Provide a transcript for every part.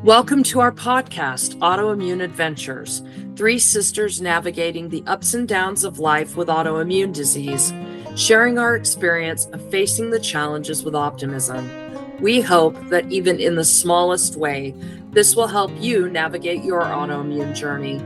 Welcome to our podcast, Autoimmune Adventures, three sisters navigating the ups and downs of life with autoimmune disease, sharing our experience of facing the challenges with optimism. We hope that even in the smallest way, this will help you navigate your autoimmune journey.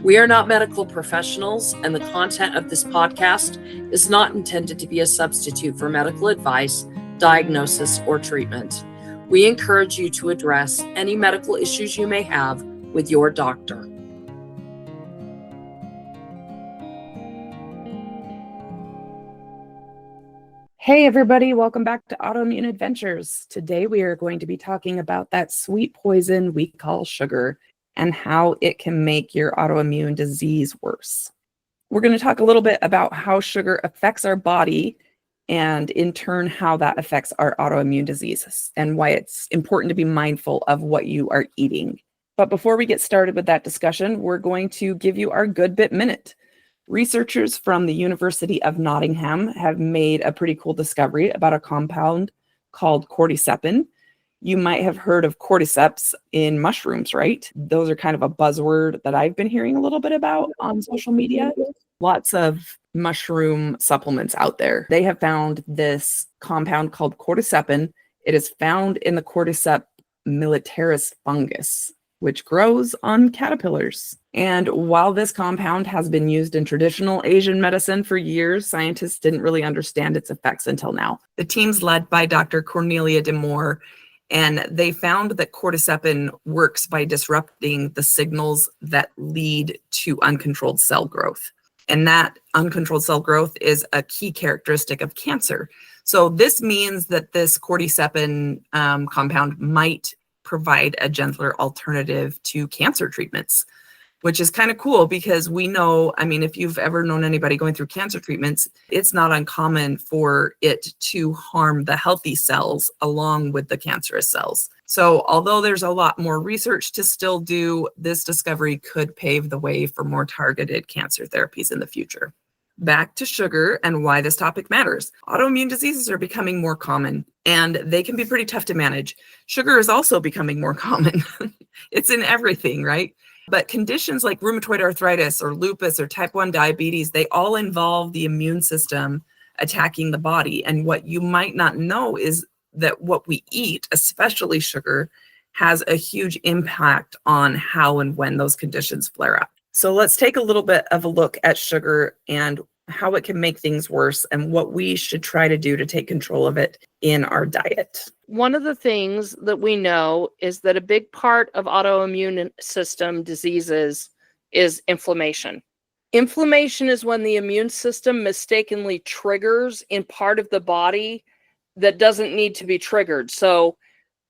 We are not medical professionals, and the content of this podcast is not intended to be a substitute for medical advice, diagnosis, or treatment. We encourage you to address any medical issues you may have with your doctor. Hey everybody, welcome back to Autoimmune Adventures. Today we are going to be talking about that sweet poison we call sugar and how it can make your autoimmune disease worse. We're going to talk a little bit about how sugar affects our body and in turn how that affects our autoimmune diseases and why it's important to be mindful of what you are eating. But before we get started with that discussion, we're going to give you our Good Bit Minute. Researchers from the University of Nottingham have made a pretty cool discovery about a compound called cordycepin. You might have heard of cordyceps in mushrooms, right? Those are kind of a buzzword that I've been hearing a little bit about on social media. Lots of mushroom supplements out there. They have found this compound called cordycepin. It is found in the Cordyceps militaris fungus, which grows on caterpillars. And while this compound has been used in traditional Asian medicine for years, scientists didn't really understand its effects until now. The team's led by Dr. Cornelia de Moore, and they found that cordycepin works by disrupting the signals that lead to uncontrolled cell growth. And that uncontrolled cell growth is a key characteristic of cancer. So this means that this cordycepin compound might provide a gentler alternative to cancer treatments, which is kind of cool because we know, if you've ever known anybody going through cancer treatments, it's not uncommon for it to harm the healthy cells along with the cancerous cells. So although there's a lot more research to still do, this discovery could pave the way for more targeted cancer therapies in the future. Back to sugar and why this topic matters. Autoimmune diseases are becoming more common and they can be pretty tough to manage. Sugar is also becoming more common. It's in everything, right? But conditions like rheumatoid arthritis or lupus or type 1 diabetes, they all involve the immune system attacking the body. And what you might not know is that what we eat, especially sugar, has a huge impact on how and when those conditions flare up. So let's take a little bit of a look at sugar and how it can make things worse and what we should try to do to take control of it in our diet. One of the things that we know is that a big part of autoimmune system diseases is inflammation. Inflammation is when the immune system mistakenly triggers in part of the body that doesn't need to be triggered. So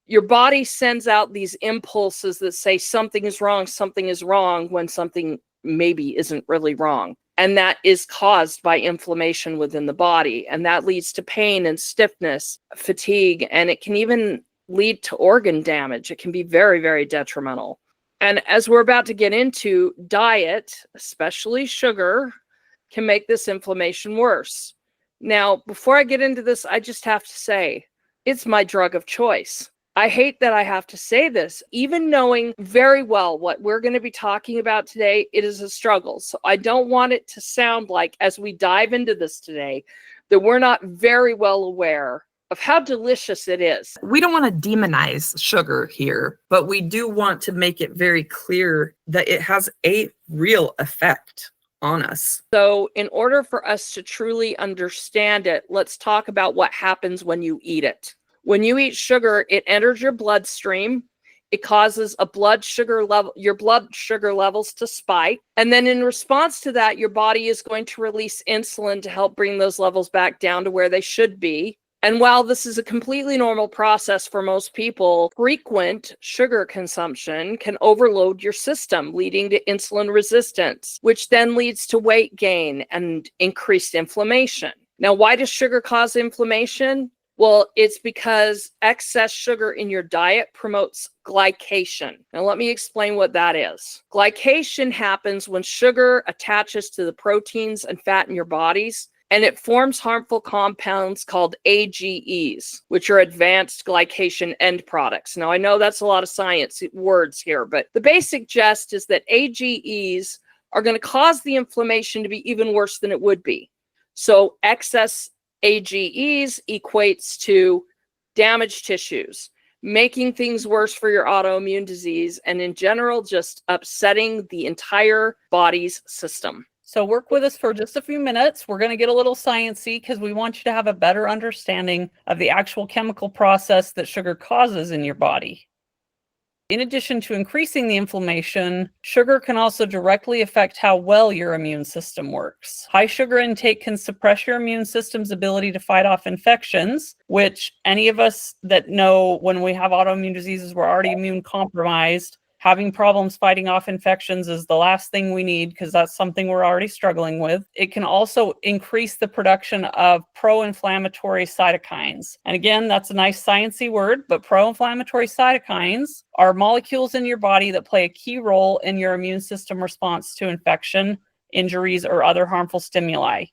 your body sends out these impulses that say something is wrong when something maybe isn't really wrong. And that is caused by inflammation within the body. And that leads to pain and stiffness, fatigue, and it can even lead to organ damage. It can be very, very detrimental. And as we're about to get into, diet, especially sugar, can make this inflammation worse. Now, before I get into this, I just have to say, it's my drug of choice. I hate that I have to say this, even knowing very well what we're going to be talking about today, it is a struggle. So I don't want it to sound like, as we dive into this today, that we're not very well aware of how delicious it is. We don't want to demonize sugar here, but we do want to make it very clear that it has a real effect on us. So in order for us to truly understand it, let's talk about what happens when you eat it. When you eat sugar, it enters your bloodstream. It causes your blood sugar levels to spike. And then in response to that, your body is going to release insulin to help bring those levels back down to where they should be. And while this is a completely normal process for most people, frequent sugar consumption can overload your system, leading to insulin resistance, which then leads to weight gain and increased inflammation. Now, why does sugar cause inflammation? Well, it's because excess sugar in your diet promotes glycation. Now, let me explain what that is. Glycation happens when sugar attaches to the proteins and fat in your bodies and it forms harmful compounds called AGEs, which are advanced glycation end products. Now, I know that's a lot of science words here, but the basic gist is that AGEs are going to cause the inflammation to be even worse than it would be. So excess AGEs equates to damaged tissues, making things worse for your autoimmune disease, and in general, just upsetting the entire body's system. So work with us for just a few minutes. We're going to get a little sciencey because we want you to have a better understanding of the actual chemical process that sugar causes in your body. In addition to increasing the inflammation, sugar can also directly affect how well your immune system works. High sugar intake can suppress your immune system's ability to fight off infections, which any of us that know when we have autoimmune diseases, we're already immune compromised. Having problems fighting off infections is the last thing we need because that's something we're already struggling with. It can also increase the production of pro-inflammatory cytokines. And again, that's a nice sciencey word, but pro-inflammatory cytokines are molecules in your body that play a key role in your immune system response to infection, injuries, or other harmful stimuli.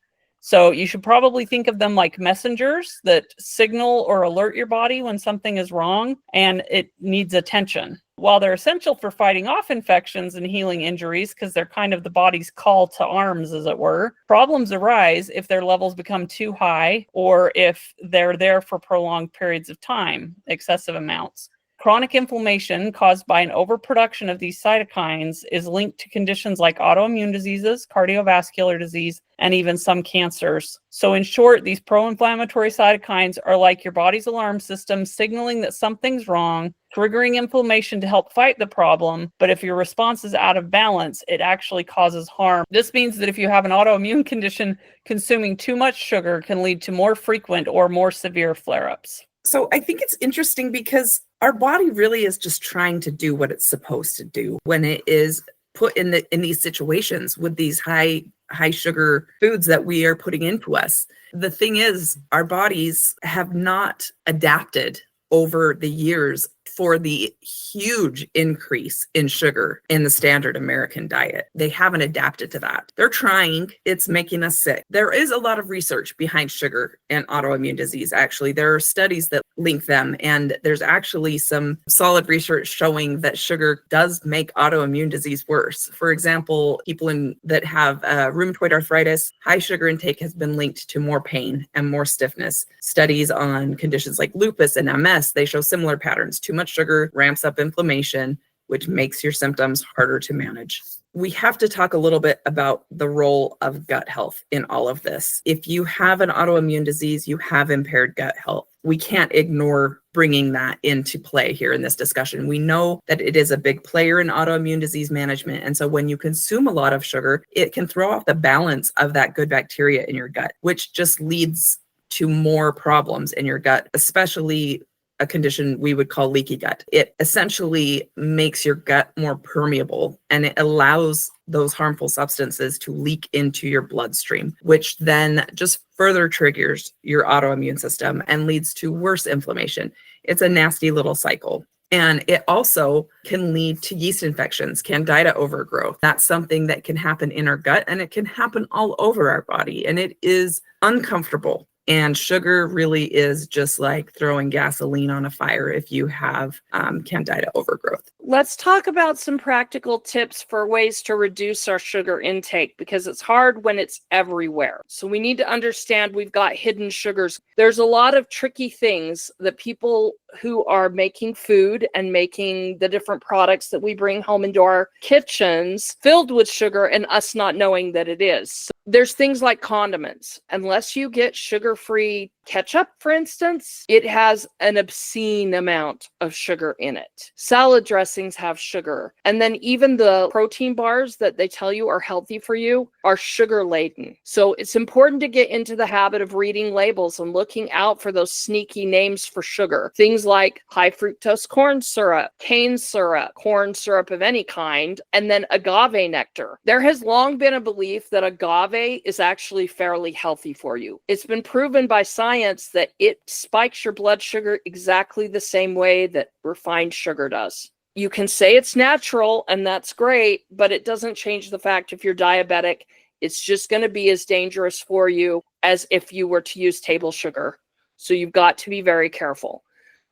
So you should probably think of them like messengers that signal or alert your body when something is wrong and it needs attention. While they're essential for fighting off infections and healing injuries, because they're kind of the body's call to arms, as it were, problems arise if their levels become too high or if they're there for prolonged periods of time, excessive amounts. Chronic inflammation caused by an overproduction of these cytokines is linked to conditions like autoimmune diseases, cardiovascular disease, and even some cancers. So in short, these pro-inflammatory cytokines are like your body's alarm system signaling that something's wrong, triggering inflammation to help fight the problem. But if your response is out of balance, it actually causes harm. This means that if you have an autoimmune condition, consuming too much sugar can lead to more frequent or more severe flare-ups. So I think it's interesting because our body really is just trying to do what it's supposed to do when it is put in these situations with these high sugar foods that we are putting into us. The thing is, our bodies have not adapted over the years for the huge increase in sugar in the standard American diet. They haven't adapted to that. They're trying. It's making us sick. There is a lot of research behind sugar and autoimmune disease. Actually, there are studies that link them, and there's actually some solid research showing that sugar does make autoimmune disease worse. For example, people that have rheumatoid arthritis, high sugar intake has been linked to more pain and more stiffness. Studies on conditions like lupus and MS, they show similar patterns. Too much sugar ramps up inflammation, which makes your symptoms harder to manage. We have to talk a little bit about the role of gut health in all of this. If you have an autoimmune disease, you have impaired gut health. We can't ignore bringing that into play here in this discussion. We know that it is a big player in autoimmune disease management. And so when you consume a lot of sugar, it can throw off the balance of that good bacteria in your gut, which just leads to more problems in your gut, especially a condition we would call leaky gut. It essentially makes your gut more permeable and it allows those harmful substances to leak into your bloodstream, which then just further triggers your autoimmune system and leads to worse inflammation. It's a nasty little cycle. And it also can lead to yeast infections, candida overgrowth. That's something that can happen in our gut and it can happen all over our body. And it is uncomfortable. And sugar really is just like throwing gasoline on a fire if you have candida overgrowth. Let's talk about some practical tips for ways to reduce our sugar intake because it's hard when it's everywhere. So we need to understand we've got hidden sugars. There's a lot of tricky things that people who are making food and making the different products that we bring home into our kitchens filled with sugar and us not knowing that it is. So there's things like condiments. Unless you get sugar-free ketchup, for instance, it has an obscene amount of sugar in it. Salad dressings have sugar. And then even the protein bars that they tell you are healthy for you are sugar laden. So it's important to get into the habit of reading labels and looking out for those sneaky names for sugar. Things like high fructose corn syrup, cane syrup, corn syrup of any kind, and then agave nectar. There has long been a belief that agave is actually fairly healthy for you. It's been proven by science that it spikes your blood sugar exactly the same way that refined sugar does. You can say it's natural, and that's great, but it doesn't change the fact if you're diabetic, It's just going to be as dangerous for you as if you were to use table sugar. So you've got to be very careful.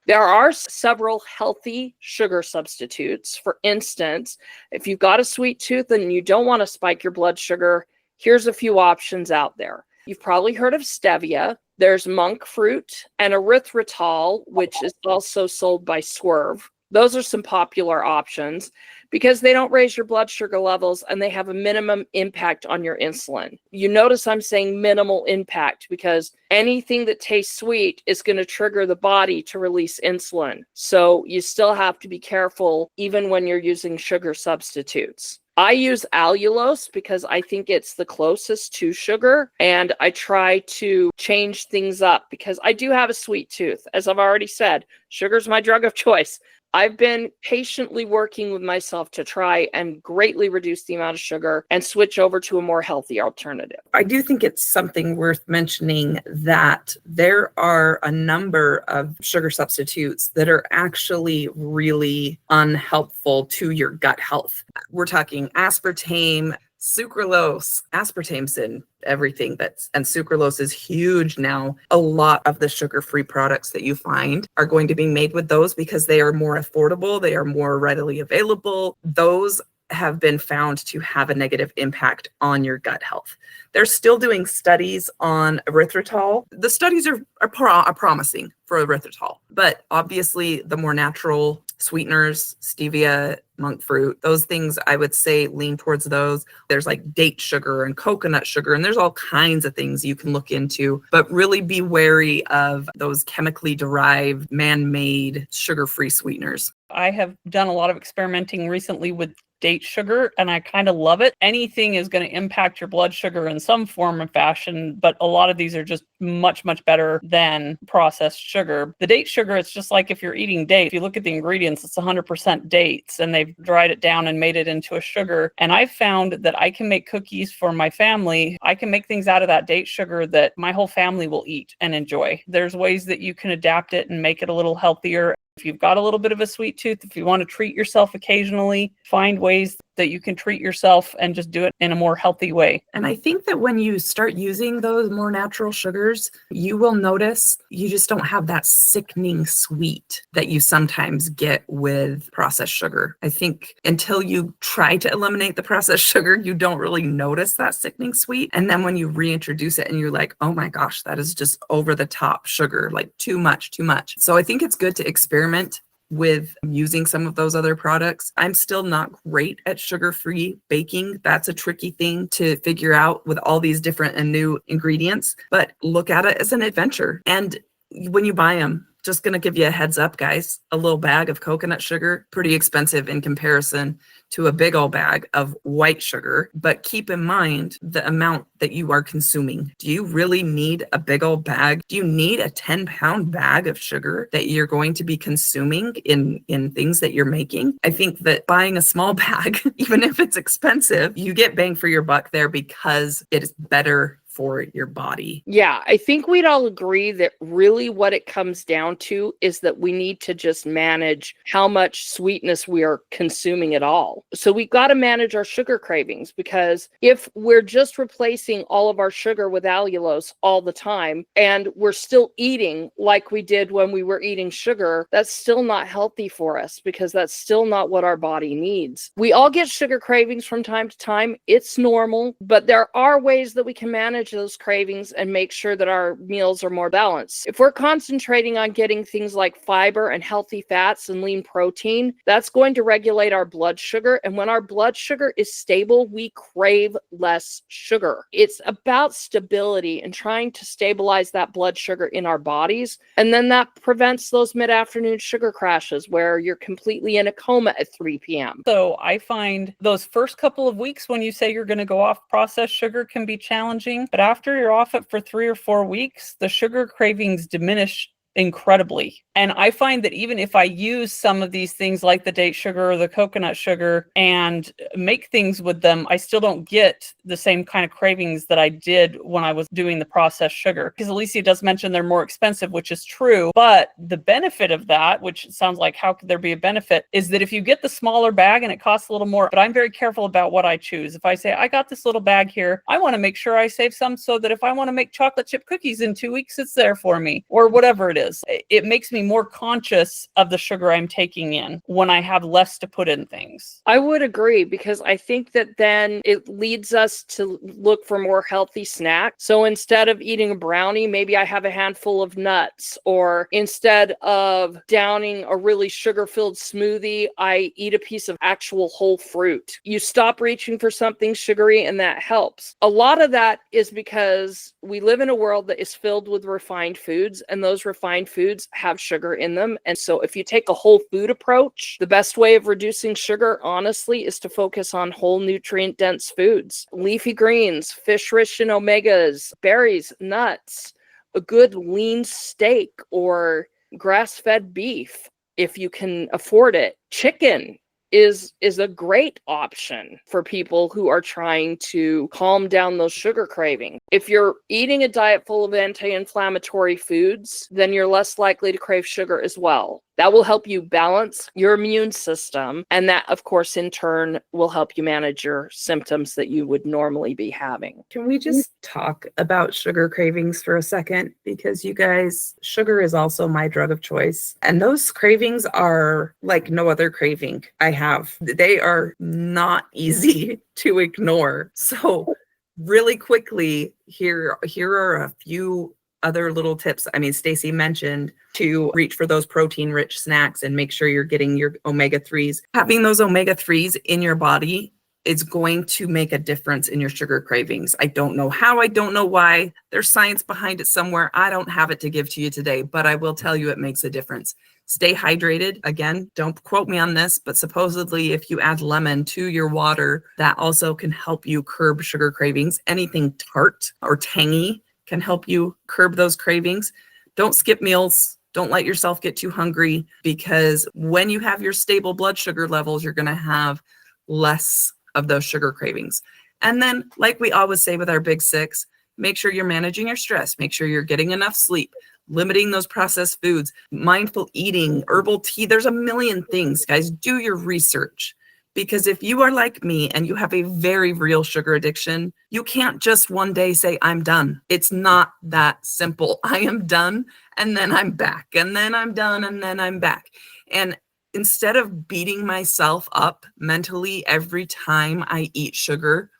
There are several healthy sugar substitutes. For instance, if you've got a sweet tooth and you don't want to spike your blood sugar, here's a few options out there. You've probably heard of stevia. There's monk fruit and erythritol, which is also sold by Swerve. Those are some popular options because they don't raise your blood sugar levels and they have a minimum impact on your insulin. You notice I'm saying minimal impact because anything that tastes sweet is going to trigger the body to release insulin. So you still have to be careful even when you're using sugar substitutes. I use allulose because I think it's the closest to sugar, and I try to change things up because I do have a sweet tooth. As I've already said, sugar's my drug of choice. I've been patiently working with myself to try and greatly reduce the amount of sugar and switch over to a more healthy alternative. I do think it's something worth mentioning that there are a number of sugar substitutes that are actually really unhelpful to your gut health. We're talking aspartame, sucralose. Aspartame's in everything and sucralose is huge now. A lot of the sugar-free products that you find are going to be made with those because they are more affordable, they are more readily available. Those have been found to have a negative impact on your gut health. They're still doing studies on erythritol. The studies are promising for erythritol, but obviously the more natural sweeteners, stevia, monk fruit, those things I would say lean towards those. There's like date sugar and coconut sugar, and there's all kinds of things you can look into, but really be wary of those chemically derived, man-made, sugar-free sweeteners. I have done a lot of experimenting recently with date sugar, and I kind of love it. Anything is going to impact your blood sugar in some form or fashion, but a lot of these are just much, much better than processed sugar. The date sugar, it's just like if you're eating dates, if you look at the ingredients, it's 100% dates, and they've dried it down and made it into a sugar. And I've found that I can make cookies for my family. I can make things out of that date sugar that my whole family will eat and enjoy. There's ways that you can adapt it and make it a little healthier. If you've got a little bit of a sweet tooth, if you want to treat yourself occasionally, find ways that you can treat yourself and just do it in a more healthy way. And I think that when you start using those more natural sugars, you will notice you just don't have that sickening sweet that you sometimes get with processed sugar. I think until you try to eliminate the processed sugar, you don't really notice that sickening sweet. And then when you reintroduce it and you're like, oh my gosh, that is just over the top sugar, like too much. So I think it's good to experiment with using some of those other products. I'm still not great at sugar-free baking. That's a tricky thing to figure out with all these different and new ingredients, but look at it as an adventure. And when you buy them, just going to give you a heads up, guys, a little bag of coconut sugar, pretty expensive in comparison to a big old bag of white sugar. But keep in mind the amount that you are consuming. Do you really need a big old bag? Do you need a 10-pound bag of sugar that you're going to be consuming in things that you're making? I think that buying a small bag, even if it's expensive, you get bang for your buck there because it is better for your body. Yeah, I think we'd all agree that really what it comes down to is that we need to just manage how much sweetness we are consuming at all. So we've got to manage our sugar cravings, because if we're just replacing all of our sugar with allulose all the time and we're still eating like we did when we were eating sugar, that's still not healthy for us because that's still not what our body needs. We all get sugar cravings from time to time. It's normal, but there are ways that we can manage those cravings and make sure that our meals are more balanced. If we're concentrating on getting things like fiber and healthy fats and lean protein, that's going to regulate our blood sugar. And when our blood sugar is stable, we crave less sugar. It's about stability and trying to stabilize that blood sugar in our bodies. And then that prevents those mid-afternoon sugar crashes where you're completely in a coma at 3 p.m. So I find those first couple of weeks when you say you're going to go off processed sugar can be challenging. But after you're off it for 3 or 4 weeks, the sugar cravings diminish incredibly. And I find that even if I use some of these things like the date sugar or the coconut sugar and make things with them, I still don't get the same kind of cravings that I did when I was doing the processed sugar. Because Alicia does mention they're more expensive, which is true. But the benefit of that, which sounds like how could there be a benefit, is that if you get the smaller bag and it costs a little more, but I'm very careful about what I choose. If I say, I got this little bag here, I want to make sure I save some so that if I want to make chocolate chip cookies in 2 weeks, it's there for me, or whatever it is. It makes me more conscious of the sugar I'm taking in when I have less to put in things. I would agree, because I think that then it leads us to look for more healthy snacks. So instead of eating a brownie, maybe I have a handful of nuts, or instead of downing a really sugar-filled smoothie, I eat a piece of actual whole fruit. You stop reaching for something sugary, and that helps. A lot of that is because we live in a world that is filled with refined foods, and those refined foods have sugar in them. And so if you take a whole food approach, the best way of reducing sugar, honestly, is to focus on whole nutrient dense foods, leafy greens, fish rich in omegas, berries, nuts, a good lean steak or grass-fed beef if you can afford it. Chicken is a great option for people who are trying to calm down those sugar cravings. If you're eating a diet full of anti-inflammatory foods, then you're less likely to crave sugar as well. That will help you balance your immune system. And that, of course, in turn, will help you manage your symptoms that you would normally be having. Can we just talk about sugar cravings for a second? Because you guys, sugar is also my drug of choice. And those cravings are like no other craving I have. They are not easy to ignore. So really quickly, here are a few other little tips. I mean, Stacy mentioned to reach for those protein-rich snacks and make sure you're getting your omega-3s. Having those omega-3s in your body is going to make a difference in your sugar cravings. I don't know how, I don't know why. There's science behind it somewhere. I don't have it to give to you today, but I will tell you it makes a difference. Stay hydrated. Again, don't quote me on this, but supposedly if you add lemon to your water, that also can help you curb sugar cravings. Anything tart or tangy can help you curb those cravings. Don't skip meals. Don't let yourself get too hungry, because when you have your stable blood sugar levels, you're going to have less of those sugar cravings. And then, like we always say with our big six, make sure you're managing your stress. Make sure you're getting enough sleep, limiting those processed foods, mindful eating, herbal tea. There's a million things, guys. Do your research. Because if you are like me and you have a very real sugar addiction, you can't just one day say, I'm done. It's not that simple. I am done, and then I'm back, and then I'm done, and then I'm back. And instead of beating myself up mentally every time I eat sugar,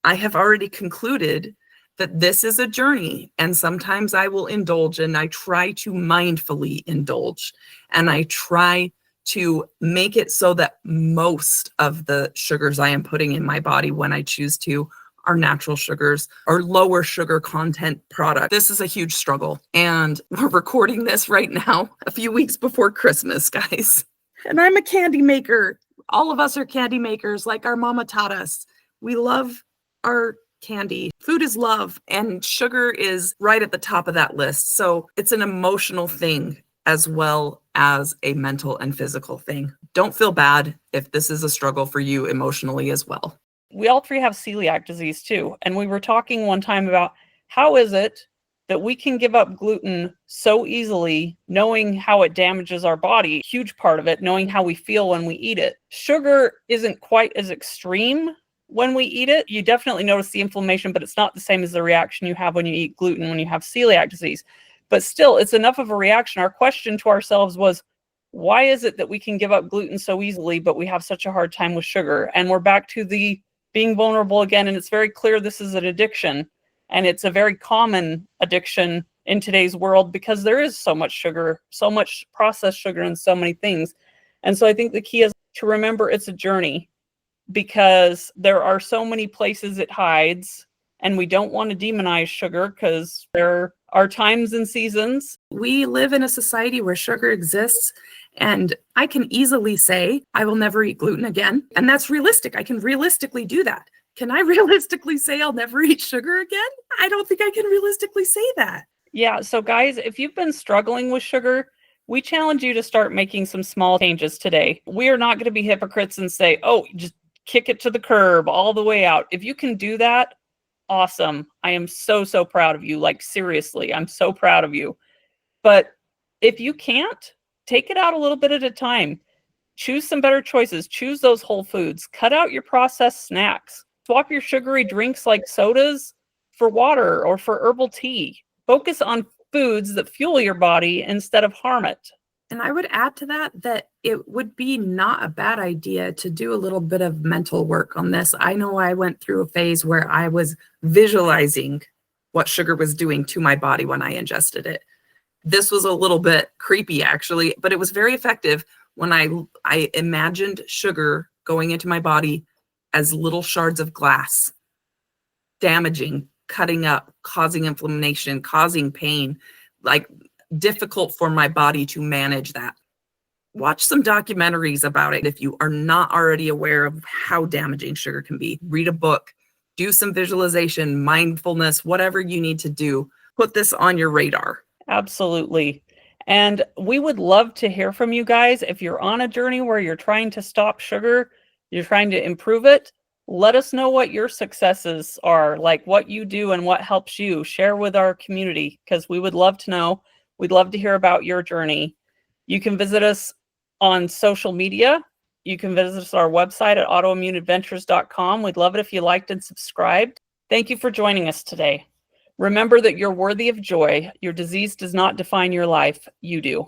I have already concluded that this is a journey. And sometimes I will indulge, and I try to mindfully indulge, and I try to make it so that most of the sugars I am putting in my body when I choose to are natural sugars or lower sugar content product. This is a huge struggle. And we're recording this right now, a few weeks before Christmas, guys. And I'm a candy maker. All of us are candy makers, like our mama taught us. We love our candy. Food is love, and sugar is right at the top of that list. So it's an emotional thing as well as a mental and physical thing. Don't feel bad if this is a struggle for you emotionally as well. We all three have celiac disease too. And we were talking one time about how is it that we can give up gluten so easily, knowing how it damages our body, huge part of it, knowing how we feel when we eat it. Sugar isn't quite as extreme when we eat it. You definitely notice the inflammation, but it's not the same as the reaction you have when you eat gluten when you have celiac disease. But still, it's enough of a reaction. Our question to ourselves was, why is it that we can give up gluten so easily, but we have such a hard time with sugar? And we're back to the being vulnerable again. And it's very clear this is an addiction. And it's a very common addiction in today's world because there is so much sugar, so much processed sugar and so many things. And so I think the key is to remember it's a journey, because there are so many places it hides. And we don't want to demonize sugar because there are times and seasons. We live in a society where sugar exists, and I can easily say I will never eat gluten again. And that's realistic. I can realistically do that. Can I realistically say I'll never eat sugar again? I don't think I can realistically say that. Yeah. So guys, if you've been struggling with sugar, We challenge you to start making some small changes today. We are not going to be hypocrites and say, oh, just kick it to the curb all the way out. If you can do that, awesome. I am so, so proud of you. Like, seriously, I'm so proud of you. But if you can't, take it out a little bit at a time. Choose some better choices. Choose those whole foods. Cut out your processed snacks. Swap your sugary drinks like sodas for water or for herbal tea. Focus on foods that fuel your body instead of harm it. And I would add to that that it would be not a bad idea to do a little bit of mental work on this. I know I went through a phase where I was visualizing what sugar was doing to my body when I ingested it. This was a little bit creepy, actually, but it was very effective when I imagined sugar going into my body as little shards of glass, damaging, cutting up, causing inflammation, causing pain, like difficult for my body to manage that. Watch some documentaries about it if you are not already aware of how damaging sugar can be. Read a book, do some visualization, mindfulness, whatever you need to do. Put this on your radar. Absolutely. And we would love to hear from you guys. If you're on a journey where you're trying to stop sugar, you're trying to improve it, let us know what your successes are, like what you do and what helps you. Share with our community because we would love to know. We'd love to hear about your journey. You can visit us on social media. You can visit us on our website at autoimmuneadventures.com. We'd love it if you liked and subscribed. Thank you for joining us today. Remember that you're worthy of joy. Your disease does not define your life. You do.